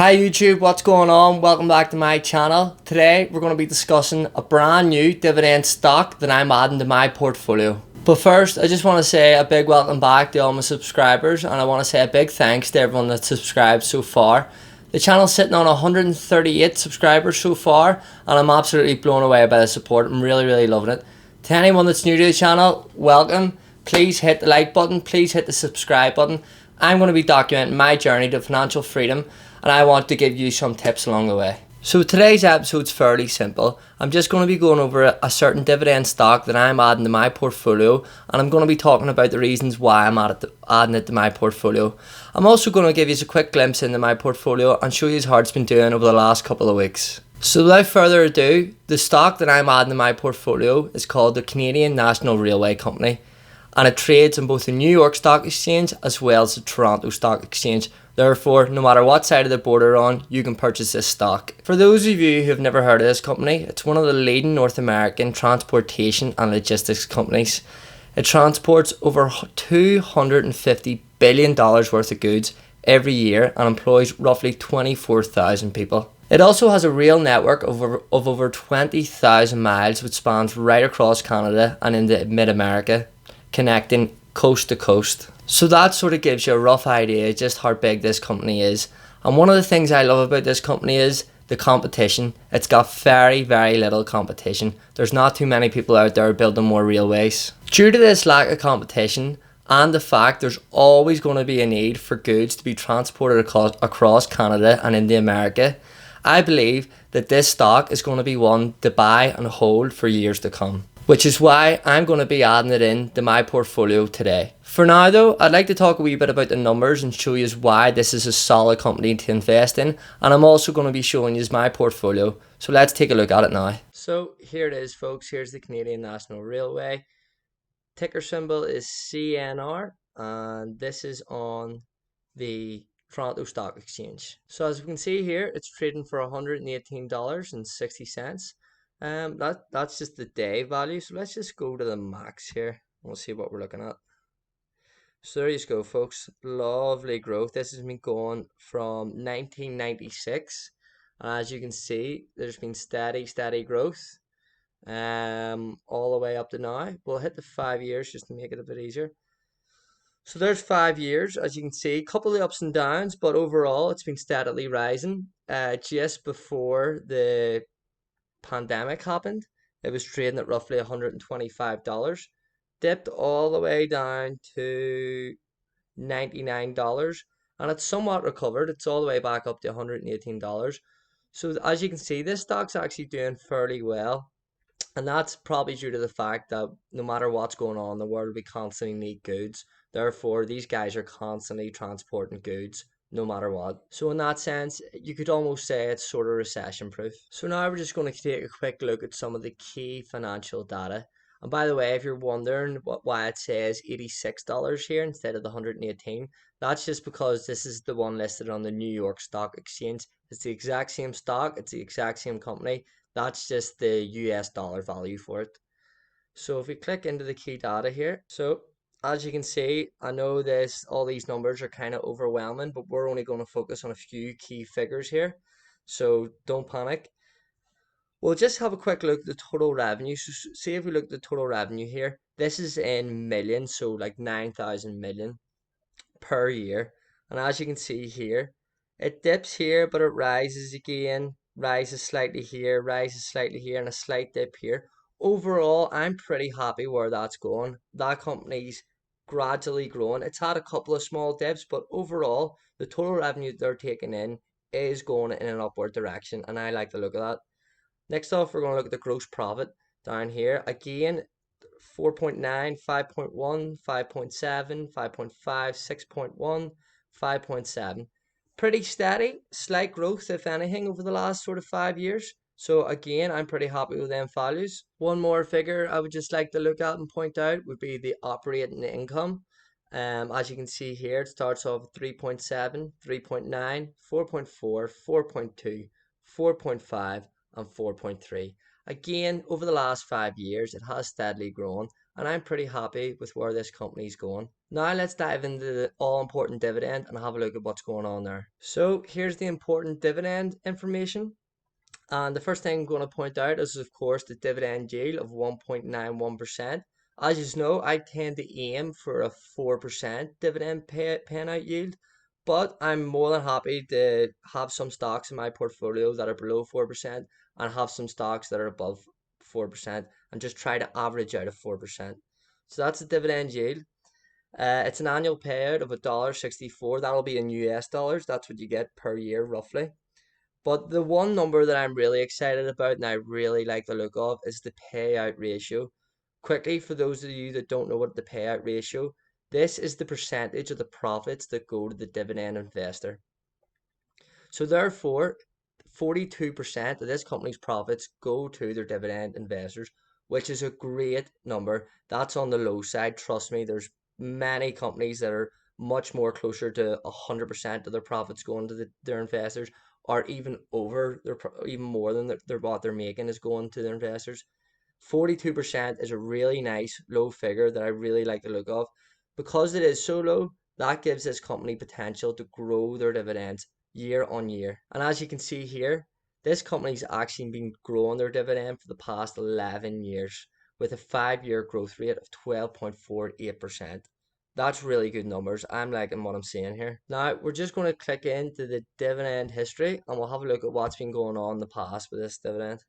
Hi YouTube, what's going on? Welcome back to my channel. Today we're going to be discussing a brand new dividend stock that I'm adding to my portfolio. But first, I just want to say a big welcome back to all my subscribers, and I want to say a big thanks to everyone that's subscribed so far. The channel's sitting on 138 subscribers so far, and I'm absolutely blown away by the support. I'm really loving it. To anyone that's new to the channel, welcome. Please hit the like button, please hit the subscribe button. I'm going to be documenting my journey to financial freedom, and I want to give you some tips along the way. So today's episode's fairly simple. I'm just going to be going over a certain dividend stock that I'm adding to my portfolio, and I'm going to be talking about the reasons why I'm adding it to my portfolio. I'm also going to give you a quick glimpse into my portfolio and show you how it's been doing over the last couple of weeks. So without further ado, the stock that I'm adding to my portfolio is called the Canadian National Railway Company, and it trades on both the New York Stock Exchange as well as the Toronto Stock Exchange. Therefore, no matter what side of the border you're on, you can purchase this stock. For those of you who have never heard of this company, it's one of the leading North American transportation and logistics companies. It transports over $250 billion worth of goods every year and employs roughly 24,000 people. It also has a rail network of over 20,000 miles, which spans right across Canada and into mid-America, connecting coast to coast. So that sort of gives you a rough idea just how big this company is. And one of the things I love about this company is the competition. It's got very little competition. There's not too many people out there building more railways. Due to this lack of competition and the fact there's always going to be a need for goods to be transported across Canada and into America, I believe that this stock is going to be one to buy and hold for years to come, which is why I'm going to be adding it in to my portfolio today. For now though, I'd like to talk a wee bit about the numbers and show you why this is a solid company to invest in, and I'm also going to be showing you my portfolio. So let's take a look at it now. So here it is, folks. Here's the Canadian National Railway. Ticker symbol is CNR, and this is on the Toronto Stock Exchange. So as we can see here, it's trading for $118.60. That's just the day value. So let's just go to the max here. We'll see what we're looking at. So there you go, folks. Lovely growth. This has been going from 1996. As you can see, there's been steady growth. All the way up to now. We'll hit the 5 years just to make it a bit easier. So there's 5 years, as you can see, a couple of ups and downs, but overall it's been steadily rising. Just before the pandemic happened, it was trading at roughly $125. Dipped all the way down to $99, and it's somewhat recovered. It's all the way back up to $118. So as you can see, this stock's actually doing fairly well, and that's probably due to the fact that no matter what's going on in the world, we constantly need goods. Therefore, these guys are constantly transporting goods no matter what. So in that sense, you could almost say it's sort of recession proof. So now we're just going to take a quick look at some of the key financial data. And by the way, if you're wondering why it says $86 here instead of the 118, that's just because this is the one listed on the New York Stock Exchange. It's the exact same stock, it's the exact same company. That's just the US dollar value for it. So if we click into the key data here, so as you can see, I know all these numbers are kind of overwhelming, but we're only going to focus on a few key figures here. So don't panic. We'll just have a quick look at the total revenue. So see if we look at the total revenue here. This is in millions, so like 9,000 million per year. And as you can see here, it dips here, but it rises again, rises slightly here, and a slight dip here. Overall, I'm pretty happy where that's going. That company's gradually growing. It's had a couple of small dips, but overall, the total revenue they're taking in is going in an upward direction, and I like the look of that. Next off, we're going to look at the gross profit down here. Again, 4.9, 5.1, 5.7, 5.5, 6.1, 5.7. Pretty steady, slight growth, if anything, over the last sort of 5 years. So again, I'm pretty happy with them values. One more figure I would just like to look at and point out would be the operating income. As you can see here, it starts off with 3.7, 3.9, 4.4, 4.2, 4.5, and 4.3. Again, over the last 5 years, it has steadily grown, and I'm pretty happy with where this company's going. Now let's dive into the all-important dividend and have a look at what's going on there. So here's the important dividend information. And the first thing I'm going to point out is, of course, the dividend yield of 1.91%. As you know, I tend to aim for a 4% dividend paying out yield, but I'm more than happy to have some stocks in my portfolio that are below 4% and have some stocks that are above 4% and just try to average out of 4%. So that's the dividend yield. It's an annual payout of $1.64. That'll be in US dollars. That's what you get per year, roughly. But the one number that I'm really excited about and I really like the look of is the payout ratio. Quickly, for those of you that don't know what the payout ratio, this is the percentage of the profits that go to the dividend investor. So therefore, 42% of this company's profits go to their dividend investors, which is a great number. That's on the low side. Trust me, there's many companies that are much more closer to 100% of their profits going to their investors, or even over even more than what they're making is going to their investors. 42% is a really nice low figure that I really like the look of. Because it is so low, that gives this company potential to grow their dividends year on year. And as you can see here, this company's actually been growing their dividend for the past 11 years with a 5-year growth rate of 12.48%. That's really good numbers. I'm liking what I'm seeing here. Now, we're just going to click into the dividend history and we'll have a look at what's been going on in the past with this dividend.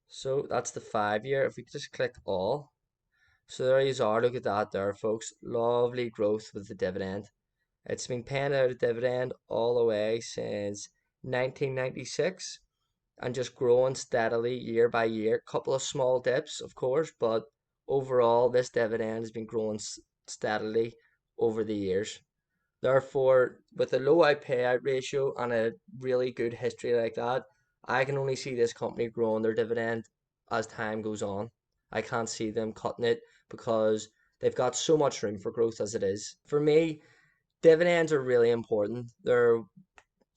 So that's the 5-year. If we just click all. So there you are. Look at that there, folks. Lovely growth with the dividend. It's been paying out a dividend all the way since 1996 and just growing steadily year by year. Couple of small dips, of course, but overall, this dividend has been growing steadily over the years. Therefore, with a low payout ratio and a really good history like that, I can only see this company growing their dividend as time goes on. I can't see them cutting it because they've got so much room for growth as it is. For me, dividends are really important. They're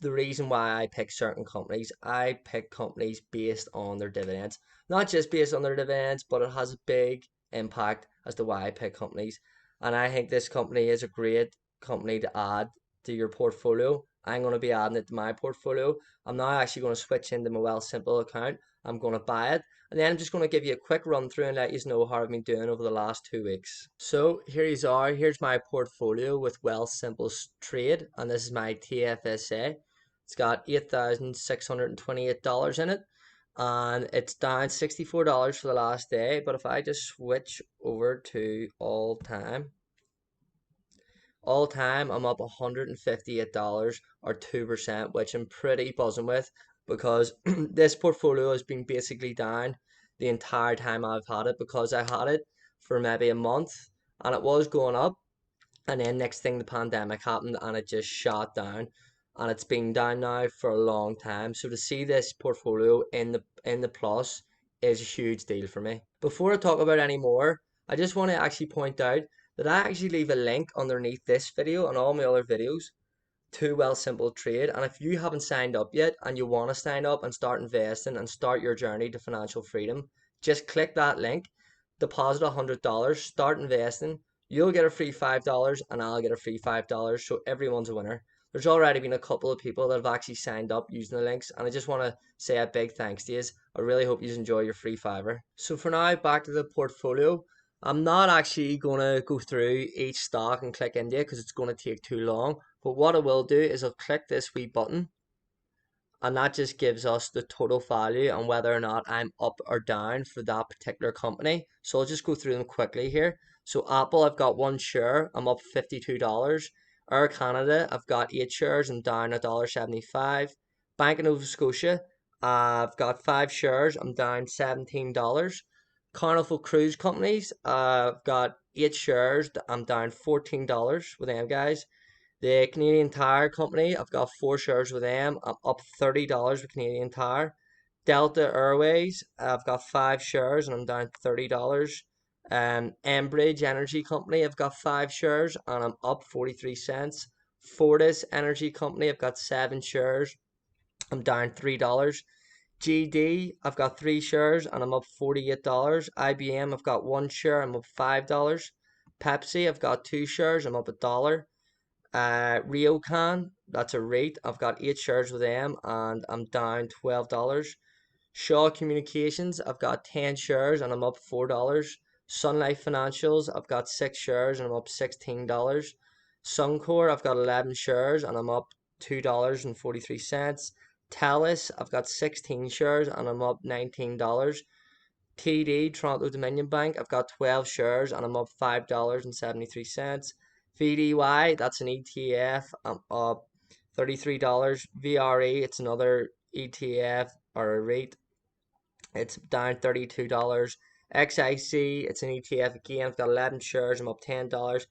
the reason why I pick certain companies. I pick companies based on their dividends. Not just based on their dividends, but it has a big impact as to why I pick companies. And I think this company is a great company to add to your portfolio. I'm going to be adding it to my portfolio. I'm now actually going to switch into my Wealthsimple account. I'm going to buy it. And then I'm just going to give you a quick run through and let you know how I've been doing over the last 2 weeks. So here you are. Here's my portfolio with Wealthsimple Trade. And this is my TFSA. It's got $8,628 in it. And it's down $64 for the last day. But if I just switch over to all time, I'm up $158 or 2%, which I'm pretty buzzing with because this portfolio has been basically down the entire time I've had it, because I had it for maybe a month and it was going up, and then next thing the pandemic happened and it just shot down, and it's been down now for a long time. So to see this portfolio in the plus is a huge deal for me. Before I talk about any more, I just want to actually point out that I actually leave a link underneath this video and all my other videos to Wealthsimple Trade. And if you haven't signed up yet and you want to sign up and start investing and start your journey to financial freedom, just click that link, deposit $100, start investing. You'll get a free $5 and I'll get a free $5, so everyone's a winner. There's already been a couple of people that have actually signed up using the links, and I just want to say a big thanks to you. I really hope you enjoy your free $5. So for now, back to the portfolio. I'm not actually going to go through each stock and click into it because it's going to take too long. But what I will do is I'll click this wee button, and that just gives us the total value and whether or not I'm up or down for that particular company. So I'll just go through them quickly here. So Apple, I've got 1 share, I'm up $52. Air Canada, I've got 8 shares, I'm down $1.75. Bank of Nova Scotia, I've got 5 shares, I'm down $17. Carnival Cruise Companies, I've got 8 shares, I'm down $14 with them guys. The Canadian Tire Company, I've got 4 shares with them. I'm up $30 with Canadian Tire. Delta Airways, I've got 5 shares and I'm down $30. Enbridge Energy Company, I've got 5 shares and I'm up 43 cents. Fortis Energy Company, I've got 7 shares. I'm down $3. GD, I've got 3 shares and I'm up $48. IBM, I've got 1 share, I'm up $5. Pepsi, I've got 2 shares, I'm up $1. Ryokan, that's a REIT, I've got 8 shares with them and I'm down $12. Shaw Communications, I've got 10 shares and I'm up $4. Sun Life Financials, I've got 6 shares and I'm up $16. Suncor, I've got 11 shares and I'm up $2.43. Telus, I've got 16 shares and I'm up $19. TD, Toronto Dominion Bank, I've got 12 shares and I'm up $5.73. VDY, that's an ETF, I'm up $33. VRE, it's another ETF or a REIT, it's down $32. XIC, it's an ETF again, I've got 11 shares, I'm up $10.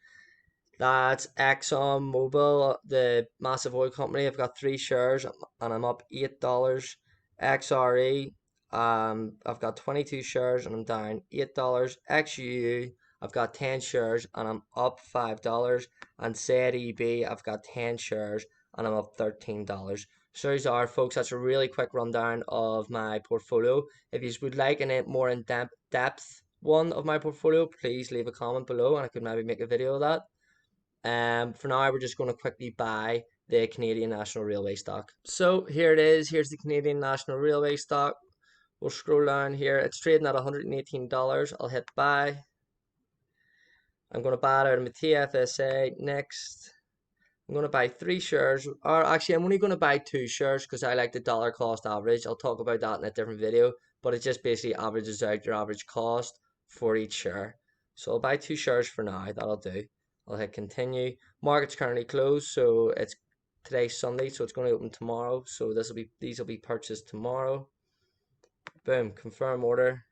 That's Exxon Mobil, the massive oil company. I've got 3 shares and I'm up $8. XRE, I've got 22 shares and I'm down $8. XUU, I've got 10 shares and I'm up $5. And ZEB, I've got 10 shares and I'm up $13. So these are, folks, that's a really quick rundown of my portfolio. If you would like a more in-depth one of my portfolio, please leave a comment below and I could maybe make a video of that. For now, we're just going to quickly buy the Canadian National Railway stock. So here it is. Here's the Canadian National Railway stock. We'll scroll down here. It's trading at $118. I'll hit buy. I'm going to buy it out of my TFSA. Next, I'm going to buy 3 shares. Or actually, I'm only going to buy 2 shares because I like the dollar cost average. I'll talk about that in a different video. But it just basically averages out your average cost for each share. So I'll buy 2 shares for now. That'll do. I'll hit continue. Market's currently closed, so it's today's Sunday, so it's going to open tomorrow. So these will be purchased tomorrow. Boom, confirm order.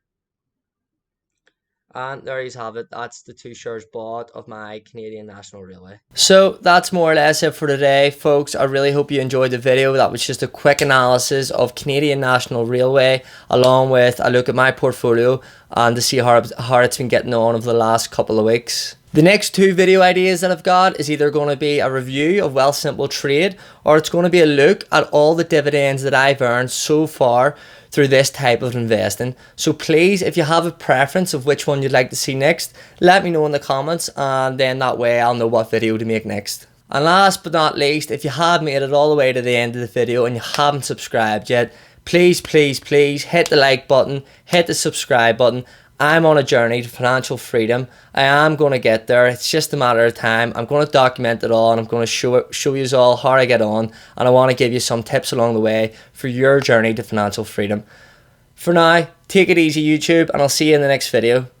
And there you have it. That's the 2 shares bought of my Canadian National Railway. So that's more or less it for today, folks. I really hope you enjoyed the video. That was just a quick analysis of Canadian National Railway, along with a look at my portfolio and to see how it's been getting on over the last couple of weeks. The next 2 video ideas that I've got is either going to be a review of Wealthsimple Trade, or it's going to be a look at all the dividends that I've earned so far through this type of investing. So please, if you have a preference of which one you'd like to see next, let me know in the comments, and then that way I'll know what video to make next. And last but not least, if you have made it all the way to the end of the video and you haven't subscribed yet, please hit the like button, hit the subscribe button. I'm on a journey to financial freedom. I am going to get there. It's just a matter of time. I'm going to document it all and I'm going to show you all how I get on, and I want to give you some tips along the way for your journey to financial freedom. For now, take it easy YouTube, and I'll see you in the next video.